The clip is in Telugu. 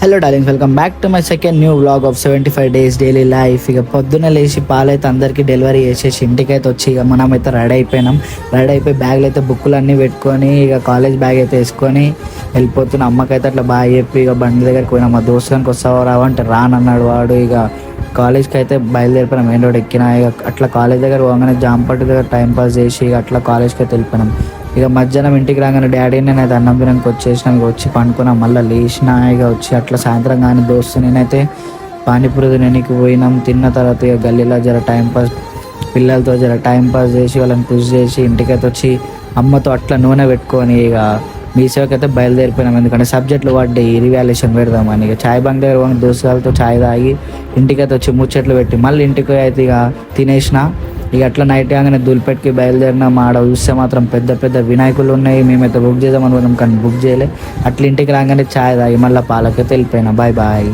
Hello darlings, welcome back to my second new vlog of 75 days daily life. ఇక పొద్దున్న లేచి పాలైతే అందరికీ డెలివరీ చేసేసి ఇంటికైతే వచ్చి ఇక మనమైతే రెడీ అయిపోయినాం. రెడీ అయిపోయి బ్యాగ్లు అయితే బుక్కులు అన్నీ పెట్టుకొని ఇక కాలేజ్ బ్యాగ్ అయితే వేసుకొని వెళ్ళిపోతున్నాం. అమ్మకైతే అట్లా బాగా చెప్పి ఇక బండి దగ్గరికి పోయినా. మా దోస్తుగానికి వస్తావా రావా అంటే రానన్నాడు వాడు. ఇక కాలేజ్కి అయితే బయలుదేరిపోయినాం. మెయిన్ రోడ్ ఎక్కినా. ఇక అట్లా కాలేజ్ దగ్గర పోగానే జాంపట్టు దగ్గర టైంపాస్ చేసి ఇక అట్లా కాలేజ్కి అయితే వెళ్ళిపోయినాం. ఇక మధ్యాహ్నం ఇంటికి రాగానే డాడీ నేనైతే అన్నం తినడానికి వచ్చేసినా. ఇక వచ్చి పండుకున్నాం. మళ్ళీ లేచిన ఇక వచ్చి అట్లా సాయంత్రం కానీ దోస్తు నేనైతే పానీపూరి తినడానికి పోయినాం. తిన్న తర్వాత ఇక గల్లీలో జర టైంపాస్ పిల్లలతో జర టైంపాస్ చేసి వాళ్ళని పుష్ చేసి ఇంటికైతే వచ్చి అమ్మతో అట్లా నూనె పెట్టుకొని ఇక మీ సేవకి అయితే బయలుదేరిపోయినాం. ఎందుకంటే సబ్జెక్టులు పడ్డాయి, రివాల్యుయేషన్ పెడదామని. ఇక చాయ్ బంక్ దగ్గర పోయి దోస్తులతో చాయ్ తాగి ఇంటికైతే వచ్చి ముచ్చట్లు పెట్టి మళ్ళీ ఇంటికి అయితే ఇక తినేసిన. ఇక అట్లా నైట్ కాగానే దులిపెట్టుకి బయలుదేరినాం. ఆడ చూస్తే మాత్రం పెద్ద పెద్ద వినాయకులు ఉన్నాయి. మేమైతే బుక్ చేద్దాం అనుకున్నాం కానీ బుక్ చేయలే. అట్లా ఇంటికి రాగానే చాయ్ తాగి మళ్ళీ పాలకైతే వెళ్ళిపోయినా. Bye bye.